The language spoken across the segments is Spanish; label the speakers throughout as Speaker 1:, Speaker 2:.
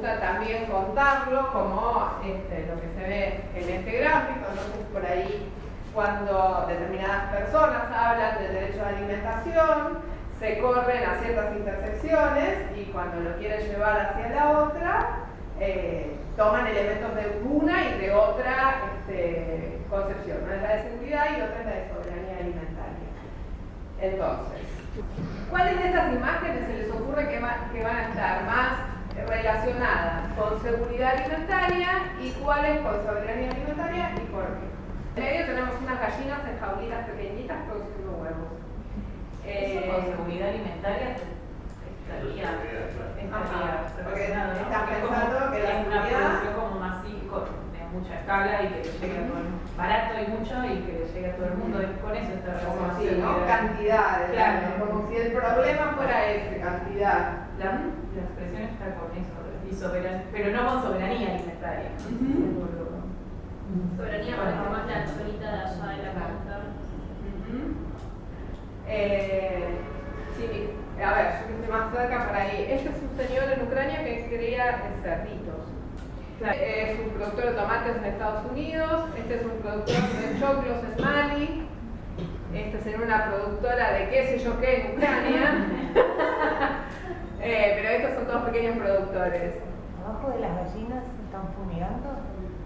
Speaker 1: gusta también contarlo como lo que se ve en este gráfico. Entonces, por ahí, cuando determinadas personas hablan del derecho a la alimentación, se corren a ciertas intersecciones y cuando lo quieren llevar hacia la otra, toman elementos de una y de otra concepción. Una es la de seguridad y otra es la de soberanía alimentaria. Entonces, ¿cuáles de estas imágenes se les ocurre que van a estar más relacionadas con seguridad alimentaria y cuáles con soberanía alimentaria y por qué? En medio tenemos unas gallinas en jaulitas pequeñitas produciendo huevos.
Speaker 2: Eso con seguridad alimentaria estaría
Speaker 1: porque están pensando que la
Speaker 2: es una
Speaker 1: seguridad
Speaker 2: producción como masiva, de mucha escala y que le llegue a todo el mundo, barato y mucho y que le llegue a todo el mundo, con eso está
Speaker 1: como
Speaker 2: relacionado.
Speaker 1: si, ¿no? Cantidades,
Speaker 2: claro.
Speaker 1: como si el problema fuera ese, cantidad.
Speaker 2: La expresión está con eso, pero no con soberanía alimentaria.
Speaker 3: Soberanía parece más la chorita de allá de la punta.
Speaker 1: Sí, a ver, yo que estoy más cerca por ahí. Este es un señor en Ucrania que cría cerditos. Es un productor de tomates en Estados Unidos. Este es un productor de choclos en Mali. Esta sería una productora de qué sé yo qué en Ucrania. Pero estos son todos pequeños productores.
Speaker 4: ¿Abajo de las gallinas están fumigando?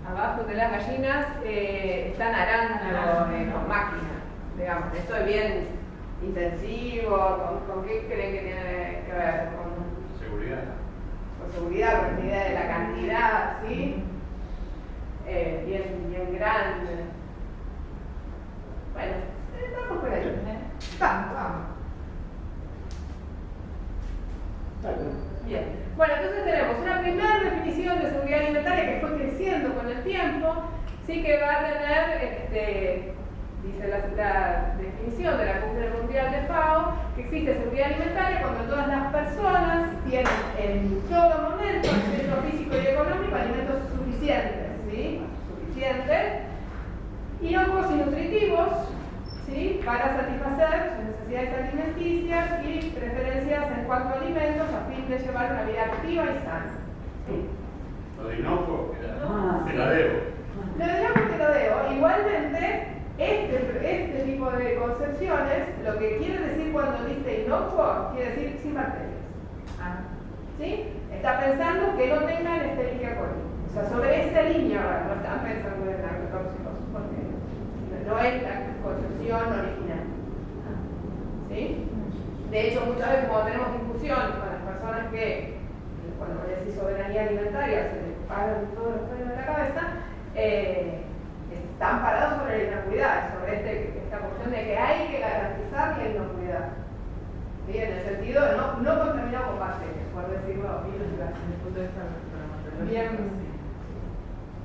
Speaker 1: Abajo de las gallinas están arando con máquina, digamos. Esto es bien intensivo. ¿Con qué creen que tiene que ver? Con
Speaker 5: seguridad.
Speaker 1: Con seguridad, con la idea de la cantidad, ¿sí? Bien grande. Bueno, vamos por ahí. Vamos. Bien. Bueno, entonces tenemos una primera definición de seguridad alimentaria que fue creciendo con el tiempo, sí que va a tener, dice la definición de la Cumbre Mundial de FAO, que existe seguridad alimentaria cuando todas las personas tienen en todo momento acceso físico y económico a alimentos suficientes, ¿sí? Suficientes, inocuos y nutritivos, ¿sí? Para satisfacer sus necesidades alimenticias y preferencias en cuanto a alimentos a fin de llevar una vida activa y sana. ¿Sí?
Speaker 5: Lo de inocuo, te la debo.
Speaker 1: Lo de inocuo te lo debo. Igualmente, este tipo de concepciones, lo que quiere decir cuando dice inocuo, quiere decir sin bacterias. ¿Sí? Está pensando que no tengan Escherichia coli. O sea, sobre esa línea no están pensando en agrotóxicos, porque no es la concepción original. ¿Sí? De hecho, muchas veces cuando tenemos discusión con las personas que, cuando decís soberanía alimentaria, se les paran todos los pelos de la cabeza, están parados sobre la inocuidad, sobre esta cuestión de que hay que garantizar la inocuidad. ¿Sí? En el sentido de no contaminar con bacterias, por decirlo bien.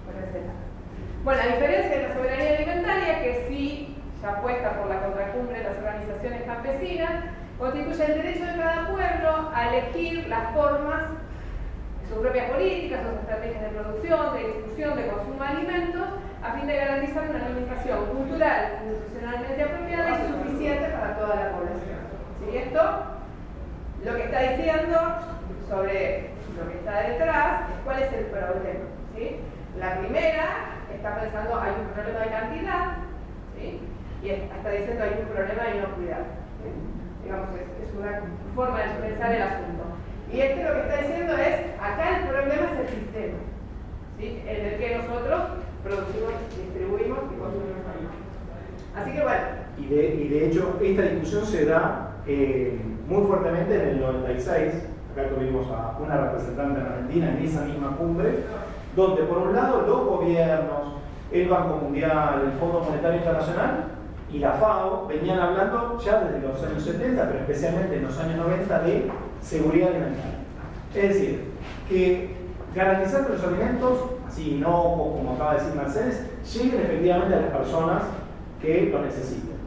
Speaker 1: Por ese lado. Bueno, a diferencia de la soberanía alimentaria, que sí ya apuesta por la contracumbre de las organizaciones campesinas, constituye el derecho de cada pueblo a elegir las formas de sus propias políticas, sus estrategias de producción, de distribución, de consumo de alimentos, a fin de garantizar una alimentación cultural y nutricionalmente apropiada y suficiente para toda la población. ¿Sí? Esto lo que está diciendo sobre lo que está detrás es cuál es el problema. ¿Sí? La primera está pensando hay un problema de cantidad, ¿sí? Y está diciendo hay un problema de inocuidad. ¿Sí? Digamos, es una forma de pensar el asunto. Y lo que está diciendo es, acá el problema es el sistema, ¿sí? En el que nosotros producimos, distribuimos y consumimos alimentos. Así que bueno.
Speaker 6: Y de hecho, esta discusión se da muy fuertemente en el 96. Acá tuvimos a una representante argentina en esa misma cumbre, donde por un lado los gobiernos, el Banco Mundial, el Fondo Monetario Internacional y la FAO venían hablando ya desde los años 70, pero especialmente en los años 90, de seguridad alimentaria. Es decir, que garantizar que los alimentos, así inocuos como acaba de decir Mercedes, lleguen efectivamente a las personas que lo necesiten.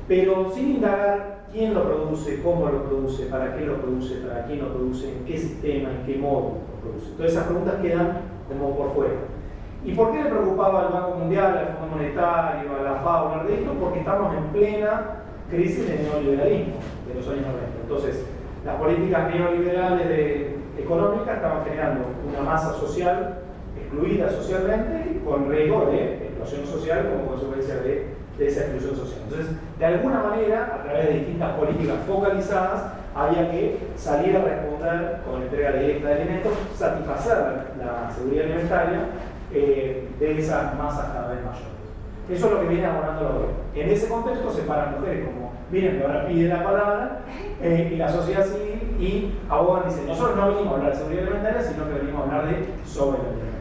Speaker 6: Pero sin indagar quién lo produce, cómo lo produce, para qué lo produce, para quién lo produce, en qué sistema, en qué modo lo produce. Todas esas preguntas quedan como por fuera. ¿Y por qué le preocupaba al Banco Mundial, al Fondo Monetario, a la FAO hablar de esto? Porque estamos en plena crisis del neoliberalismo de los años 90. Entonces, las políticas neoliberales económicas estaban generando una masa social excluida socialmente y con riesgo de explosión social como consecuencia de esa exclusión social. Entonces, de alguna manera, a través de distintas políticas focalizadas, había que salir a responder con entrega directa de alimentos, satisfacer la seguridad alimentaria de esas masas cada vez mayores. Eso es lo que viene abordando la OEA. En ese contexto se paran mujeres como, miren, que ahora pide la palabra, y la sociedad civil, y abogan, dicen, nosotros no venimos a hablar de seguridad alimentaria, sino que venimos a hablar de soberanía alimentaria.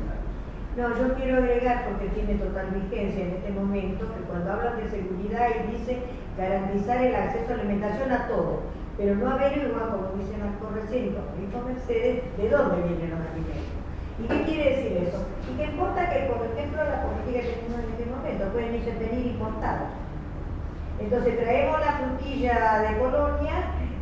Speaker 4: No, yo quiero agregar, porque tiene total vigencia en este momento, que cuando hablan de seguridad y dice garantizar el acceso a alimentación a todos, pero no averiguan, como dice Marco recién, como dijo Mercedes, de dónde vienen los alimentos. ¿Y qué quiere decir eso? Y que importa que, por ejemplo, la política que tenemos en este momento pueden venir importadas. Entonces traemos la frutilla de Colonia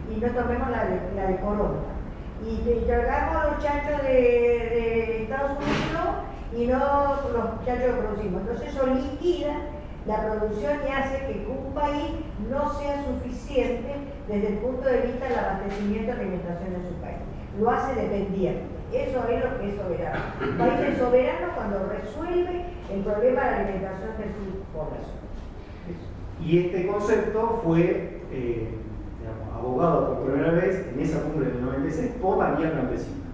Speaker 4: y no tomemos la de Corona. Y tragamos los chanchos de Estados Unidos y no los chanchos que producimos. Entonces eso liquida la producción y hace que un país no sea suficiente desde el punto de vista del abastecimiento de alimentación en su país. Lo hace dependiente. Eso es lo que es soberano. Un país es soberano cuando resuelve el problema de la alimentación de su población.
Speaker 6: Y este concepto fue abogado por primera vez en esa cumbre del 96 por la vía campesina.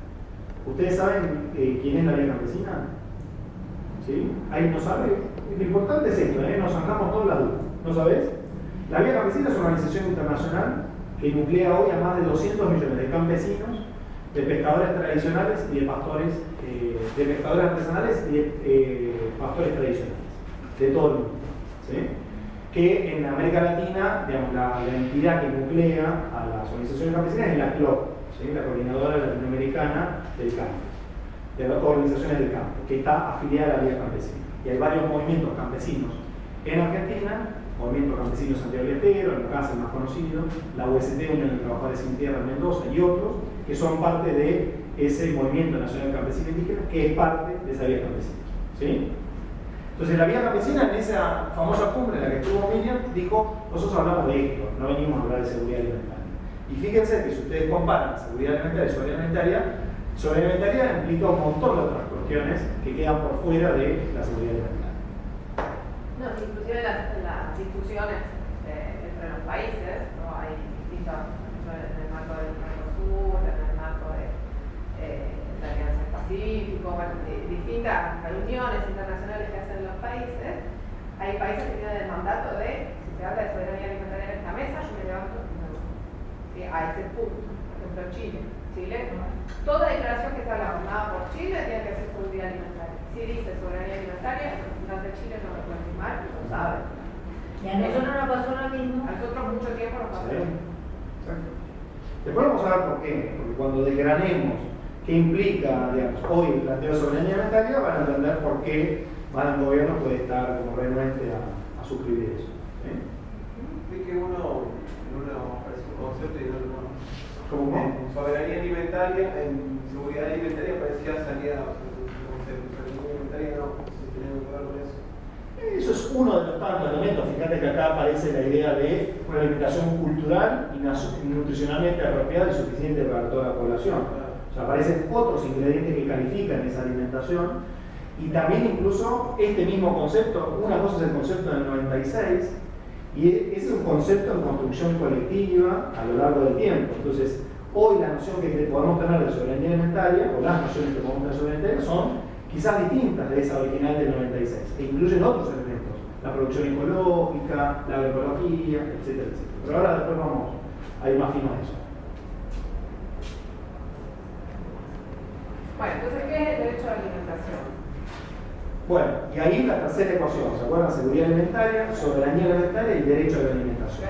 Speaker 6: ¿Ustedes saben quién es la vía campesina? ¿Sí? ¿Alguien no sabe? Lo importante es esto, nos sacamos todas las dudas. ¿No sabés? La vía campesina es una organización internacional que nuclea hoy a más de 200 millones de campesinos, de pescadores tradicionales y de pastores, de pescadores artesanales y de pastores tradicionales, de todo el mundo. ¿Sí? Que en América Latina, digamos, la entidad que nuclea a las organizaciones campesinas es la CLOC, ¿sí? La Coordinadora Latinoamericana del Campo, de las organizaciones del campo, que está afiliada a la vía campesina. Y hay varios movimientos campesinos en Argentina, Movimiento Campesino Santiago del Estero, en CAS el más conocido, la UST, Unión de Trabajadores Sin Tierra en Mendoza, y otros, que son parte de ese Movimiento Nacional Campesino Indígena, que es parte de esa vía campesina. ¿Sí? Entonces la vía campesina, en esa famosa cumbre en la que estuvo Miriam, dijo, nosotros hablamos de esto, no venimos a hablar de seguridad alimentaria. Y fíjense que si ustedes comparan seguridad alimentaria y soberanía alimentaria implica un montón de otras cuestiones que quedan por fuera de la seguridad alimentaria.
Speaker 1: No, inclusive las discusiones entre los países, ¿no? Hay distintas, en el marco del Mercosur, en el marco de la Alianza del Pacífico, bueno, distintas reuniones internacionales que hacen los países. Hay países que tienen el mandato de, si se habla de soberanía alimentaria en esta mesa, yo me levanto ¿sí? A ese punto. Por ejemplo, Chile, toda declaración que salga formada por Chile tiene que ser seguridad alimentaria. Si dice soberanía alimentaria, el representante de Chile no lo puede firmar, lo sabe.
Speaker 4: Y a nosotros nos pasó lo mismo.
Speaker 1: A nosotros mucho tiempo nos pasó.
Speaker 6: Sí. Después vamos a ver por qué. Porque cuando desgranemos qué implica, digamos, hoy el planteo de soberanía alimentaria, van a entender por qué el gobierno puede estar como renuente a suscribir eso.
Speaker 7: Es que uno aparece un concepto y no lo conoce.
Speaker 6: ¿Cómo?
Speaker 7: En soberanía alimentaria, en seguridad alimentaria parecía salida, soberanía alimentaria no, si tiene que ver con eso.
Speaker 6: Eso es uno de los tantos elementos. Fíjate que acá aparece la idea de una alimentación cultural y nutricionalmente apropiada y suficiente para toda la población. O sea, aparecen otros ingredientes que califican esa alimentación. Y también incluso este mismo concepto, una cosa es el concepto del 96, y ese es un concepto en construcción colectiva a lo largo del tiempo. Entonces, hoy la noción que podemos tener de soberanía alimentaria, o las nociones que podemos tener de soberanía alimentaria, son quizás distintas de esa original del 96, e incluyen otros elementos, la producción ecológica, la agroecología, etcétera, etcétera. Pero ahora después vamos a ir más fino a eso.
Speaker 1: Bueno, entonces, ¿qué es el derecho a la alimentación?
Speaker 6: Bueno, y ahí la tercera ecuación, ¿se acuerdan? Seguridad alimentaria, soberanía alimentaria y derecho a la alimentación.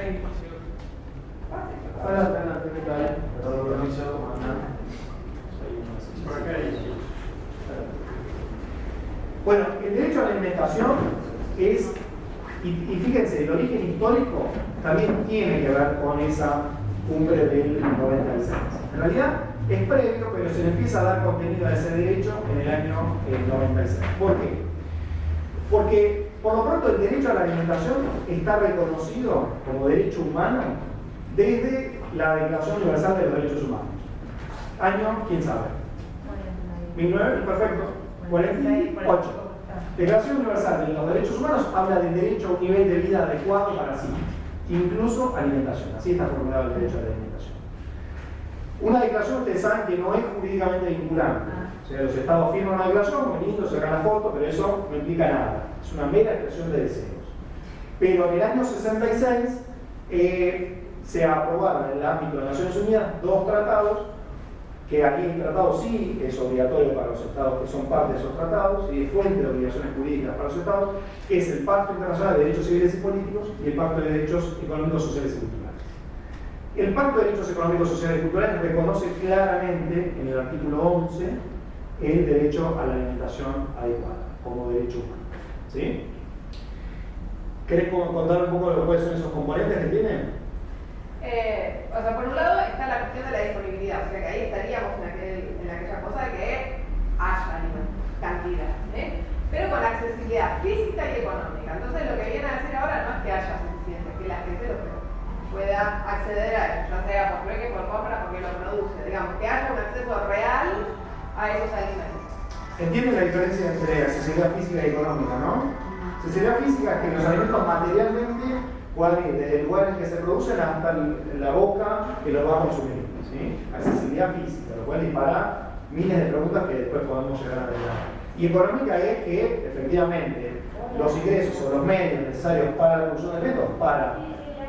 Speaker 6: Bueno, el derecho a la alimentación es, y fíjense, el origen histórico también tiene que ver con esa cumbre del 96. En realidad es previo, pero se le empieza a dar contenido a ese derecho en el año 96. ¿Por qué? Porque, por lo pronto, el derecho a la alimentación está reconocido como derecho humano desde la Declaración Universal de los Derechos Humanos. Año, ¿quién sabe? 1900, perfecto. 48. Declaración Universal de los Derechos Humanos habla del derecho a un nivel de vida adecuado para sí, incluso alimentación. Así está formulado el derecho a la alimentación. Una declaración, ustedes saben que no es jurídicamente vinculante. O sea, los estados firman una declaración, muy lindo, sacan la foto, pero eso no implica nada. Es una mera expresión de deseos. Pero en el año 66 se aprobaron en el ámbito de Naciones Unidas 2 tratados, que aquí el tratado sí es obligatorio para los estados que son parte de esos tratados y es fuente de obligaciones jurídicas para los estados, que es el Pacto Internacional de Derechos Civiles y Políticos y el Pacto de Derechos Económicos, Sociales y Culturales. El Pacto de Derechos Económicos, Sociales y Culturales reconoce claramente en el artículo 11 el derecho a la alimentación adecuada como derecho humano. ¿Sí? ¿Querés contar un poco de cuáles son esos componentes que tienen?
Speaker 1: O sea, por un lado está la cuestión de la disponibilidad, o sea que ahí estaríamos en aquella cosa de que haya cantidad, pero con accesibilidad física y económica. Entonces lo que viene a decir ahora no es que haya suficiente, que la gente lo pueda acceder a ello, ya sea por trueque, por compra, porque lo produce, digamos, que haya un acceso real a esos alimentos.
Speaker 6: ¿Entienden la diferencia entre accesibilidad física y económica, no? Accesibilidad física es que los alimentos materialmente pueden ir desde el lugar en que se producen hasta la boca que los va a consumir. ¿Sí? Accesibilidad física, lo cual dispara miles de preguntas que después podemos llegar a ver. Y económica es que, efectivamente, los ingresos o los medios necesarios para la producción de alimentos, para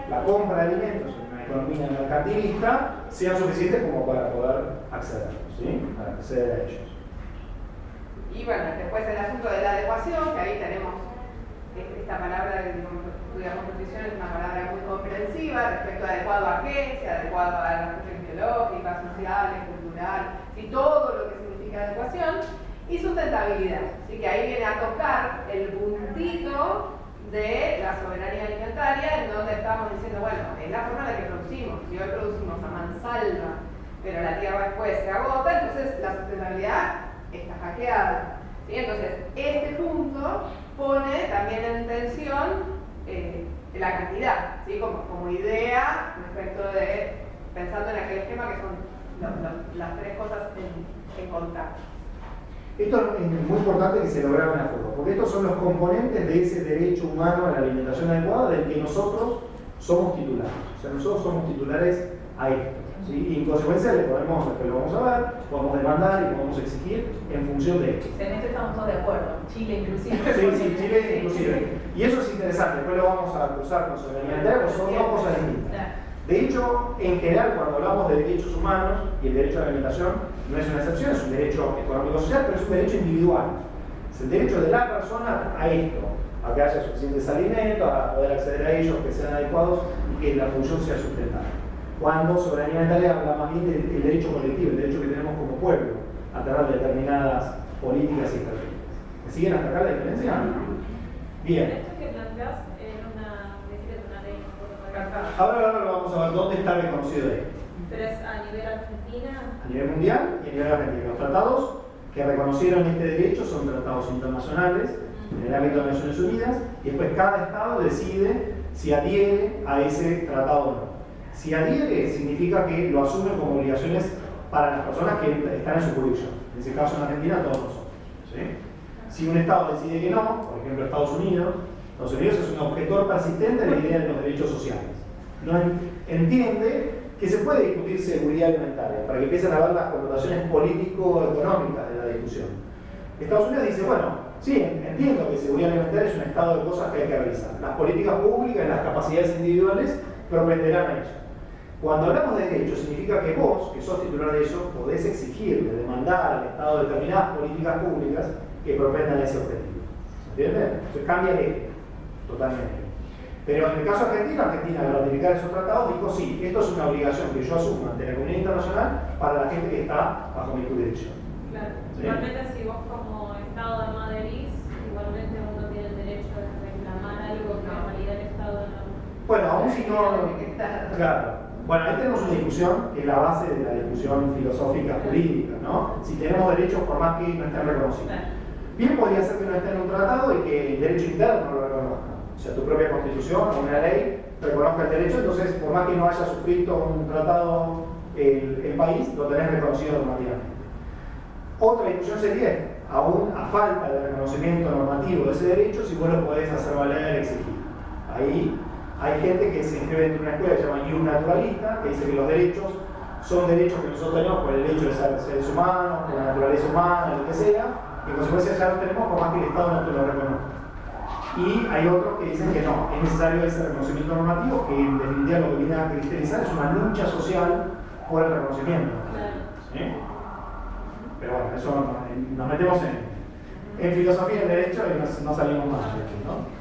Speaker 6: la compra de alimentos en una economía mercantilista, sean suficientes como para poder acceder, ¿sí? Para acceder a ellos.
Speaker 1: Y bueno, después el asunto de la adecuación, que ahí tenemos esta palabra que estudiamos nutrición, es una palabra muy comprensiva respecto a adecuado a qué, si adecuado a las cuestiones biológicas, sociales, culturales, y todo lo que significa adecuación, y sustentabilidad. Así que ahí viene a tocar el puntito de la soberanía alimentaria, en donde estamos diciendo, bueno, es la forma en la que producimos. Si hoy producimos a mansalva, pero la tierra después se agota, entonces la sustentabilidad está hackeada. ¿Sí? Entonces, este punto pone también en tensión la cantidad, ¿sí? como idea respecto de, pensando en aquel esquema que son las 3 cosas en contacto.
Speaker 6: Esto es muy importante que se lo graben a fuego, porque estos son los componentes de ese derecho humano a la alimentación adecuada del que nosotros somos titulares. O sea, nosotros somos titulares a esto. ¿Sí? Y en consecuencia le podemos, después lo vamos a ver, podemos demandar y podemos exigir en función de esto.
Speaker 2: En esto estamos todos de acuerdo, Chile inclusive.
Speaker 6: Sí, Chile inclusive. Y eso es interesante, después lo vamos a cruzar con soberanía alimentaria, porque son 2 cosas distintas. De hecho, en general, cuando hablamos de derechos humanos y el derecho a la alimentación, no es una excepción, es un derecho económico-social, pero es un derecho individual. Es el derecho de la persona a esto, a que haya suficientes alimentos, a poder acceder a ellos, que sean adecuados y que la producción sea sustentable. Cuando soberanía alimentaria habla más bien del derecho colectivo, el derecho que tenemos como pueblo, a través de determinadas políticas y estrategias. ¿Me siguen hasta acá la diferencia? Bien.
Speaker 3: Esto que planteás en una ley.
Speaker 6: Ahora lo vamos a ver dónde está reconocido esto.
Speaker 3: Pero es a nivel Argentina.
Speaker 6: A nivel mundial y a nivel argentino. Los tratados que reconocieron este derecho son tratados internacionales en el ámbito de las Naciones Unidas y después cada estado decide si adhiere a ese tratado o no. Si adhiere significa que lo asume como obligaciones para las personas que están en su jurisdicción. En ese caso en Argentina todos nosotros. ¿Sí? Si un estado decide que no, por ejemplo Estados Unidos es un objetor persistente de la idea de los derechos sociales. No entiende que se puede discutir seguridad alimentaria para que empiecen a ver las connotaciones político-económicas de la discusión. Estados Unidos dice, bueno, sí, entiendo que seguridad alimentaria es un estado de cosas que hay que realizar. Las políticas públicas y las capacidades individuales propenderán a eso. Cuando hablamos de derechos, significa que vos, que sos titular de eso, podés exigirle, demandar al Estado determinadas políticas públicas que propendan a ese objetivo. ¿Se entiende? Entonces cambia el eje, totalmente. Pero en el caso argentino, Argentina al ratificar esos tratados dijo, sí, esto es una obligación que yo asumo ante la comunidad internacional para la gente que está bajo mi jurisdicción.
Speaker 3: Claro.
Speaker 6: ¿Sí?
Speaker 3: Igualmente si vos como Estado de Madrid, igualmente uno tiene el derecho de reclamar algo que en realidad el Estado no.
Speaker 6: Bueno, aún si no... Claro. Bueno, ahí tenemos una discusión que es la base de la discusión filosófica jurídica, ¿no? Si tenemos derechos por más que no estén reconocidos. Bien podría ser que no esté en un tratado y que el derecho interno no lo reconozca. O sea, tu propia constitución o una ley reconozca el derecho, entonces por más que no haya suscrito un tratado el país, lo tenés reconocido normativamente. Otra discusión sería, aún a falta de reconocimiento normativo de ese derecho, si vos lo podés hacer valer, exigir. Ahí hay gente que se inscribe dentro de una escuela que se llama IUM naturalista, que dice que los derechos son derechos que nosotros tenemos por el hecho de ser seres humanos, por la naturaleza humana, lo que sea, y en consecuencia ya lo tenemos por más que el Estado no te lo reconozca. Y hay otros que dicen que no, es necesario ese reconocimiento normativo, que en definitiva lo que viene a caracterizar es una lucha social por el reconocimiento. ¿Sí? Pero bueno, eso nos metemos en filosofía del derecho y no salimos más de aquí, ¿no?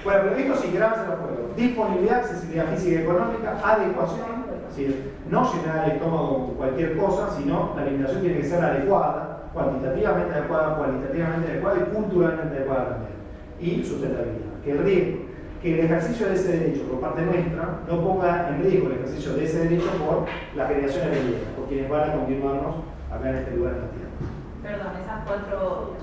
Speaker 6: Bueno, pero esto sí, grábenselo a fuego. Disponibilidad, accesibilidad física y económica, adecuación, es decir, no llenar el estómago con cualquier cosa, sino la alimentación tiene que ser adecuada, cuantitativamente adecuada, cualitativamente adecuada y culturalmente adecuada también. Y sustentabilidad. Que el riesgo, que el ejercicio de ese derecho por parte nuestra no ponga en riesgo el ejercicio de ese derecho por las generaciones venideras, por quienes van a continuarnos acá en este lugar en la tierra.
Speaker 2: Perdón, esas 4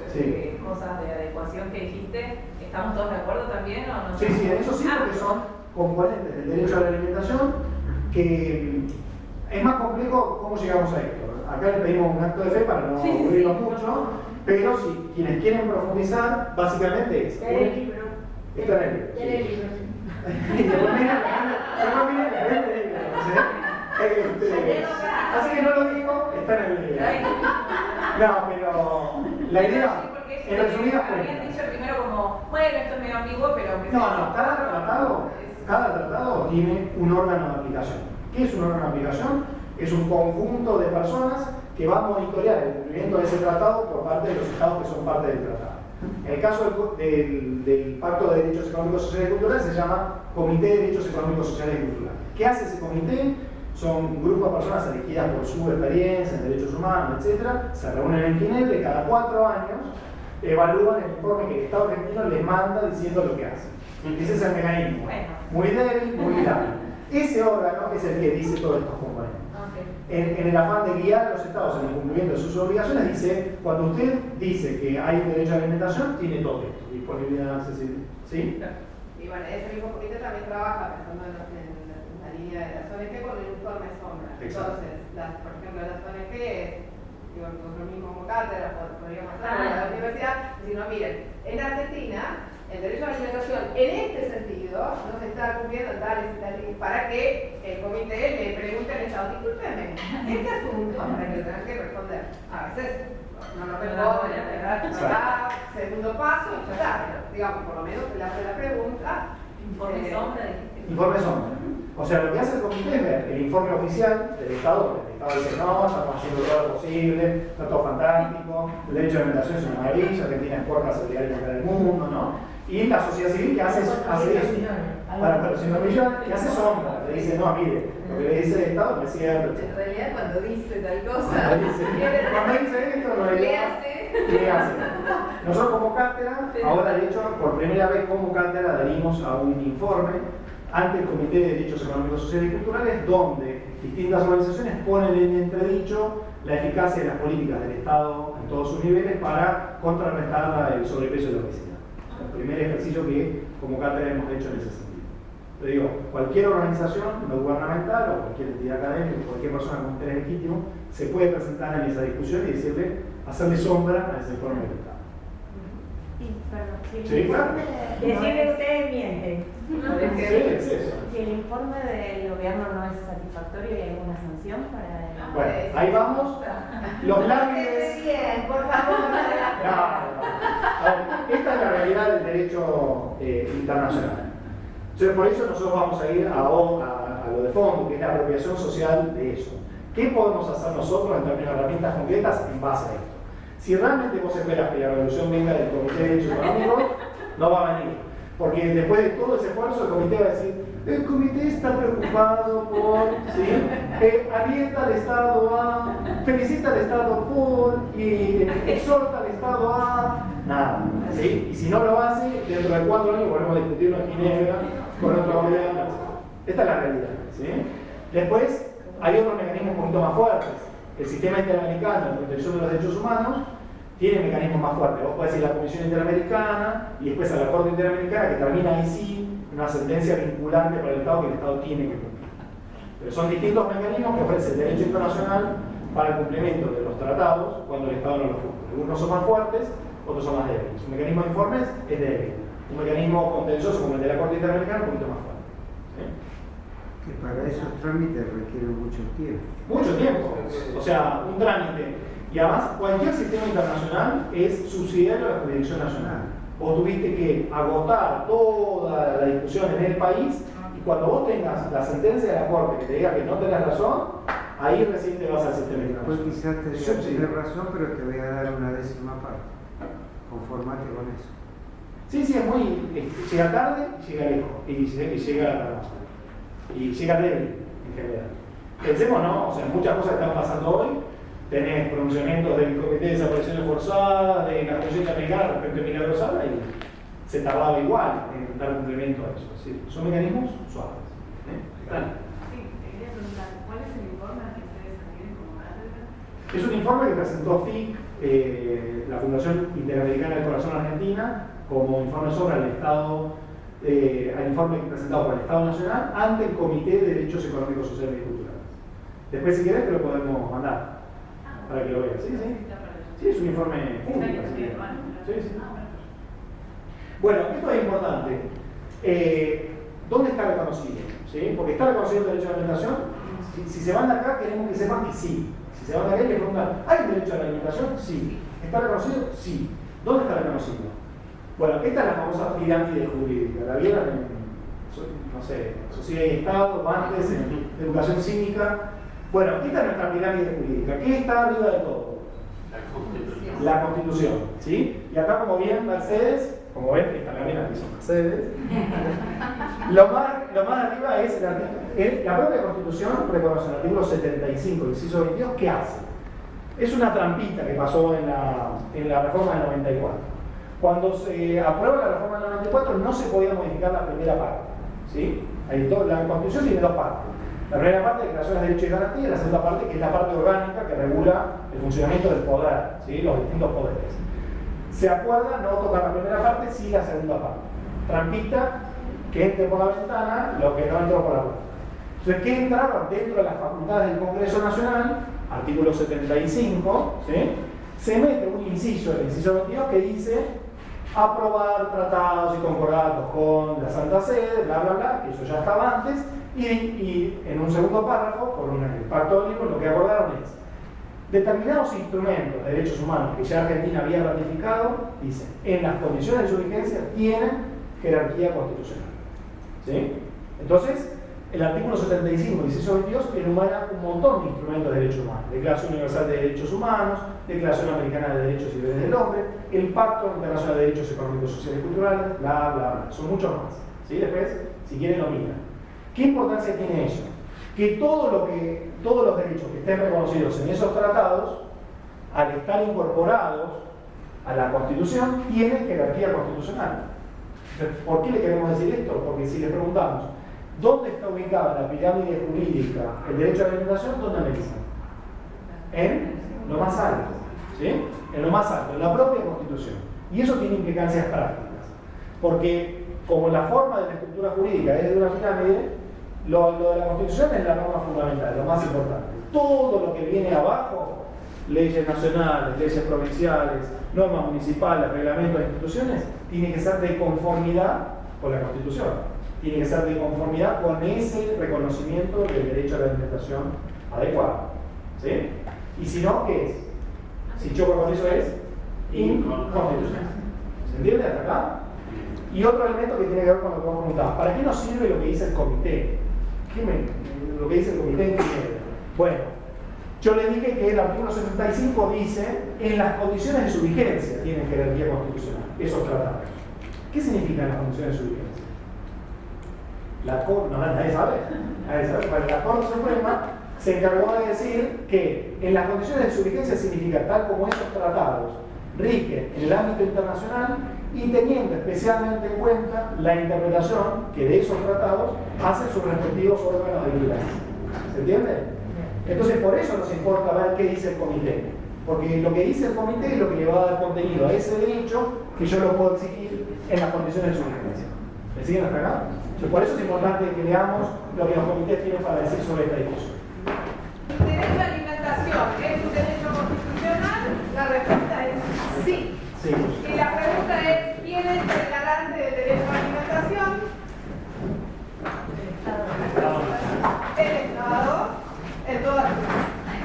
Speaker 2: cosas de adecuación que dijiste, ¿estamos todos de acuerdo también o no?
Speaker 6: Sí, en eso sí, porque son componentes del derecho a la alimentación, que es más complejo cómo llegamos a esto. Acá le pedimos un acto de fe para no aburrirnos mucho, pero si quienes quieren profundizar, básicamente es...
Speaker 4: Está en el libro.
Speaker 6: Está en el libro.
Speaker 4: Está en el libro.
Speaker 6: Y después miren el libro. Así que no lo digo, está en el libro. No, pero la idea, en resumidas cuentas.
Speaker 2: Habían dicho primero como, bueno, esto es medio ambiguo, pero...
Speaker 6: No, cada tratado tiene un órgano de aplicación. ¿Qué es un órgano de aplicación? Es un conjunto de personas que van a monitorear el cumplimiento de ese tratado por parte de los estados que son parte del tratado. En el caso del Pacto de Derechos Económicos, Sociales y Culturales se llama Comité de Derechos Económicos, Sociales y Culturales. ¿Qué hace ese comité? Son un grupo de personas elegidas por su experiencia en derechos humanos, etc. Se reúnen en Ginebra y cada 4 años evalúan el informe que el Estado argentino les manda diciendo lo que hace. Ese es el mecanismo. Muy débil, muy dinámico. Ese órgano es el que dice todos estos componentes. En el afán de guiar a los estados en el cumplimiento de sus obligaciones, dice, cuando usted dice que hay un derecho a la alimentación, tiene todo esto, disponibilidad, accesibilidad. ¿Sí?
Speaker 1: Y bueno, ese mismo comité también trabaja pensando en la línea de las ONG con el informe sombra.
Speaker 6: Exacto.
Speaker 1: Entonces, por ejemplo, las ONG, digo, nosotros mismos como cátedra podríamos hacerlo en la universidad, si no, miren, en Argentina, el derecho a la alimentación en este sentido no se está cumpliendo tales y tales, para que el comité le pregunte al Estado, discúlpeme, este asunto, para que lo tengan que responder. A veces no lo responden, ¿verdad? Segundo paso y ya está, pero digamos, por lo menos se le hace la pregunta.
Speaker 2: Informe sombra, dijiste.
Speaker 6: Informe sombra. O sea, lo que hace el comité es ver el informe oficial del Estado, donde el Estado dice, no, estamos haciendo todo lo posible, está todo fantástico, el derecho a la alimentación es una maravilla, Argentina exporta cereales para el mundo, ¿no? Y la sociedad civil que hace eso, para 400 millones, que hace sombra, le dice, no, mire, lo que le dice el Estado no es cierto.
Speaker 1: En realidad, cuando dice tal cosa,
Speaker 6: Cuando dice esto, no
Speaker 1: le hace.
Speaker 6: ¿Qué hace? Nosotros como cátedra, ahora de hecho, por primera vez como cátedra adherimos a un informe ante el Comité de Derechos Económicos, Sociales y Culturales, donde distintas organizaciones ponen en entredicho la eficacia de las políticas del Estado en todos sus niveles para contrarrestar el sobrepeso de la obesidad. El primer ejercicio que como cátedra hemos hecho en ese sentido. Te digo, cualquier organización no gubernamental o cualquier entidad académica, cualquier persona con interés legítimo, se puede presentar en esa discusión y decirle, hacerle sombra a ese informe del Estado. Sí, claro.
Speaker 4: Decirle ustedes mienten.
Speaker 6: Sí, es eso.
Speaker 8: Si el informe del gobierno no es satisfactorio, ¿hay alguna sanción para el...
Speaker 6: Bueno, ahí vamos. Los lápices.
Speaker 1: Bien, por favor.
Speaker 6: No. A ver, esta es la realidad del derecho internacional. Entonces, por eso nosotros vamos a ir a lo de fondo, que es la apropiación social de eso. ¿Qué podemos hacer nosotros en términos de herramientas concretas en base a esto? Si realmente vos esperas que la revolución venga del Comité de Derechos Económicos, no va a venir. Porque después de todo ese esfuerzo, el comité va a decir, el comité está preocupado por, ¿sí? Alienta al Estado a, felicita al Estado por, y exhorta al Estado a, nada. ¿Sí? Y si no lo hace, dentro de 4 años volvemos a discutirlo en Ginebra con otro gobierno. Esta es la realidad. ¿Sí? Después, hay otros mecanismos un poquito más fuertes. El sistema interamericano de protección de los derechos humanos tiene mecanismos más fuertes. Vos podés ir a la Comisión Interamericana y después a la Corte Interamericana, que termina ahí sí una sentencia vinculante para el Estado que el Estado tiene que cumplir. Pero son distintos mecanismos que ofrece el derecho internacional para el cumplimiento de los tratados cuando el Estado no los cumple. Algunos son más fuertes, otros son más débiles. Un mecanismo de informes es débil. Un mecanismo contencioso como el de la Corte Interamericana es un poquito más fuerte. ¿Sí?
Speaker 9: Que para esos trámites requieren mucho tiempo.
Speaker 6: Mucho tiempo. O sea, un trámite. Y además, cualquier sistema internacional es subsidiario a la jurisdicción nacional. Vos tuviste que agotar toda la discusión en el país y cuando vos tengas la sentencia de la Corte que te diga que no tenés razón, ahí recién te vas al sistema
Speaker 9: Después
Speaker 6: internacional.
Speaker 9: quizás te diga, tienes razón, pero te voy a dar una décima parte. Conformate con eso.
Speaker 6: Sí, es muy. Llega tarde y llega lejos. Y llega débil en general. Pensemos, ¿no? O sea, muchas cosas están pasando hoy. Tenés pronunciamientos del Comité de Desapariciones Forzadas, de la Comisión Interamericana respecto a Emilia Rosada y se tardaba igual en dar cumplimiento a eso. ¿Sí? Son mecanismos suaves. Claro.
Speaker 2: Sí, quería preguntar, ¿cuál es el informe al que ustedes adquieren como cátedra?
Speaker 6: Es un informe que presentó FIC, la Fundación Interamericana del Corazón Argentina, como informe sobre el Estado, al informe presentado por el Estado Nacional ante el Comité de Derechos Económicos, Sociales y Culturales. Después, si querés, te lo podemos mandar para que lo veas. Sí, sí. Sí, es un informe público. Sí, sí. Bueno, esto es importante. ¿Dónde está reconocido? ¿Sí? Porque está reconocido el derecho a la alimentación. Si se van de acá, queremos que sepan que sí. Si se van de acá y le preguntan, ¿hay un derecho a la alimentación? Sí. ¿Está reconocido? Sí. ¿Dónde está reconocido? Bueno, esta es la famosa pirámide jurídica. ¿La vieron en, no sé, Sociedad y Estado, antes, en Educación Cívica? Bueno, esta es nuestra pirámide jurídica. ¿Qué está arriba de todo? La Constitución. ¿Sí? Y acá, como bien Mercedes, como ven, esta la mía que son Mercedes, lo más arriba es el artículo. La propia Constitución reconoce el artículo 75, inciso 22, ¿qué hace? Es una trampita que pasó en la reforma del 94. Cuando se aprueba la reforma del 94 no se podía modificar la primera parte. ¿Sí? La Constitución tiene dos partes. La primera parte, declaración de derechos y garantías, y la segunda parte, que es la parte orgánica que regula el funcionamiento del poder, ¿sí? Los distintos poderes. Se acuerda no tocar la primera parte, sí la segunda parte. Trampita, que entre por la ventana lo que no entró por la puerta. Entonces, ¿qué entraron dentro de las facultades del Congreso Nacional? Artículo 75, ¿sí? Se mete un inciso, el inciso 22, que dice aprobar tratados y concordatos con la Santa Sede, bla, bla, bla, que eso ya estaba antes, y en un segundo párrafo, con el Pacto de Olivos, lo que acordaron es determinados instrumentos de derechos humanos que ya Argentina había ratificado, dicen, en las condiciones de su vigencia tienen jerarquía constitucional. ¿Sí? Entonces, el artículo 75, inciso 22, enumera un montón de instrumentos de derechos humanos. Declaración Universal de Derechos Humanos, Declaración Americana de Derechos y Deberes del Hombre, el Pacto Internacional de Derechos Económicos, Sociales y Culturales, bla, bla, bla. Son muchos más. ¿Sí? Después, si quieren, lo miran. ¿Qué importancia tiene eso? Que todos los derechos que estén reconocidos en esos tratados, al estar incorporados a la Constitución, tienen jerarquía constitucional. Entonces, ¿por qué le queremos decir esto? Porque si le preguntamos, ¿dónde está ubicada la pirámide jurídica el derecho a la alimentación? ¿Dónde analizan? En lo más alto. ¿Sí? En lo más alto, en la propia Constitución. Y eso tiene implicancias prácticas. Porque como la forma de la estructura jurídica es de una pirámide, lo de la Constitución es la norma fundamental, lo más importante. Todo lo que viene abajo, leyes nacionales, leyes provinciales, normas municipales, reglamentos de instituciones, tiene que ser de conformidad con la Constitución. Tiene que ser de conformidad con ese reconocimiento del derecho a la alimentación adecuado. ¿Sí? Y si no, ¿qué es? Si choca con eso es inconstitucional. ¿Se entiende hasta acá? Y otro elemento que tiene que ver con lo que vos preguntabas. ¿Para qué nos sirve lo que dice el comité? Lo que dice el comité en Ginebra. Bueno, yo le dije que el artículo 75 dice en las condiciones de su vigencia tienen jerarquía constitucional esos tratados. ¿Qué significan las condiciones de su vigencia? La Corte, nadie sabe. Bueno, la Corte Suprema se encargó de decir que en las condiciones de su vigencia significa tal como esos tratados rigen en el ámbito internacional y teniendo especialmente en cuenta la interpretación que de esos tratados hacen sus respectivos órganos de vigilancia. ¿Se entiende? Entonces, por eso nos importa ver qué dice el comité. Porque lo que dice el comité es lo que le va a dar contenido a ese derecho que yo lo puedo exigir en las condiciones de su vigencia. ¿Me siguen hasta acá? Por eso es importante que leamos lo que los comités tienen para decir sobre esta discusión.
Speaker 1: ¿El derecho a alimentación es un derecho constitucional? La respuesta es sí.
Speaker 6: Sí.
Speaker 1: Y la pregunta es, ¿quién es el garante del derecho a la alimentación? El Estado, en todas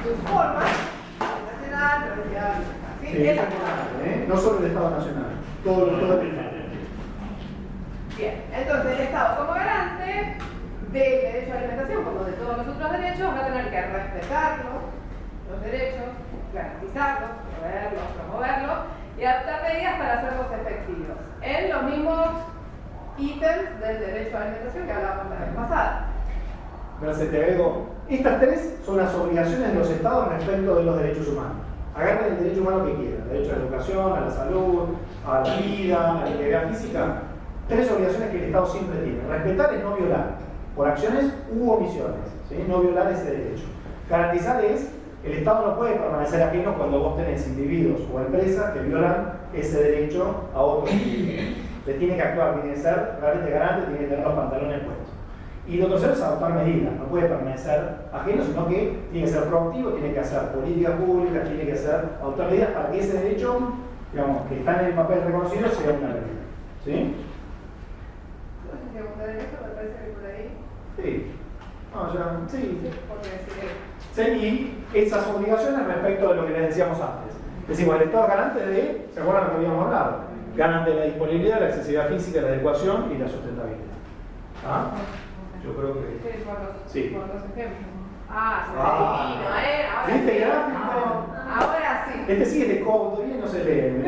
Speaker 1: sus formas, nacional, provincial, ¿sí?
Speaker 6: Sí,
Speaker 1: El
Speaker 6: no solo el Estado Nacional, todo el Estado.
Speaker 1: Bien, entonces el Estado como garante del derecho a la alimentación, como de todos los otros derechos, va a tener que respetarlos, los derechos, garantizarlos, proveerlos, promoverlos y adoptar medidas para hacerlos efectivos en los mismos ítems del derecho a la alimentación que hablábamos la vez pasada.
Speaker 6: Gracias, te agrego. Estas tres son las obligaciones de los Estados respecto de los derechos humanos. Agarren el derecho humano que quieran, derecho a la educación, a la salud, a la vida, a la integridad física. Tres obligaciones que el Estado siempre tiene. Respetar es no violar, por acciones u omisiones, ¿sí? No violar ese derecho. Garantizar es, el Estado no puede permanecer ajeno cuando vos tenés individuos o empresas que violan ese derecho a otros individuos. Se tiene que actuar, tiene que ser realmente garante, tiene que tener los pantalones puestos. Y lo tercero es adoptar medidas, no puede permanecer ajeno, sino que tiene que ser proactivo, tiene que hacer políticas públicas, tiene que adoptar medidas para que ese derecho, digamos, que está en el papel reconocido, sea una realidad. ¿Sí?
Speaker 1: ¿Segundo derecho? ¿Me parece que por ahí?
Speaker 6: Sí. No, ya, sí.
Speaker 1: Porque
Speaker 6: Y esas obligaciones respecto de lo que les decíamos antes. Decimos, el Estado es garante de, ¿se acuerdan lo que habíamos hablado? Garante de la disponibilidad, la accesibilidad física, la adecuación y la sustentabilidad. ¿Ah? Yo creo que...
Speaker 1: sí,
Speaker 6: Sí.
Speaker 1: por los ejemplos. Ah, se
Speaker 6: Ah.
Speaker 1: divino, Ahora
Speaker 6: ¿Viste
Speaker 1: sí.
Speaker 6: gráfico?
Speaker 1: Ahora sí.
Speaker 6: Este sí es de codo, todavía no se lee.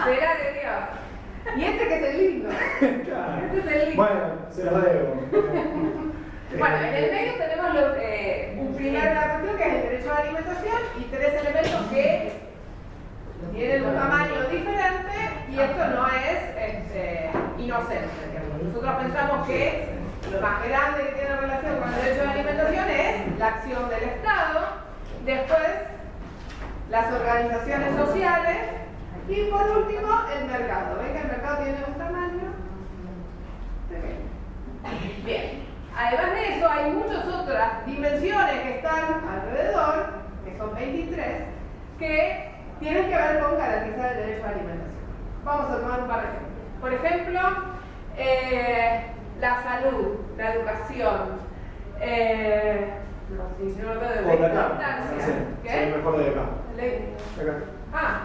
Speaker 1: Será de Dios. Y este que es el lindo.
Speaker 6: Claro.
Speaker 1: Este es el lindo.
Speaker 6: Bueno, se lo debo.
Speaker 1: Bueno, en el medio tenemos un primer cuestión que es el derecho a la alimentación y tres elementos que tienen un tamaño diferente y esto no es inocente. Digamos. Nosotros pensamos que lo más grande que tiene relación con el derecho a la alimentación es la acción del Estado, después las organizaciones sociales y por último el mercado. ¿Ven que el mercado tiene un tamaño pequeño? Bien. Además de eso, hay muchas otras dimensiones que están alrededor, que son 23, que tienen que ver con garantizar el derecho a la alimentación. Vamos a tomar un par de ejemplos. Por ejemplo, la salud, la educación,
Speaker 6: O de acá.
Speaker 1: importancia.
Speaker 6: Sí,
Speaker 1: ¿Qué?
Speaker 6: mejor de acá.
Speaker 1: Ley.
Speaker 6: Acá.
Speaker 1: Ah,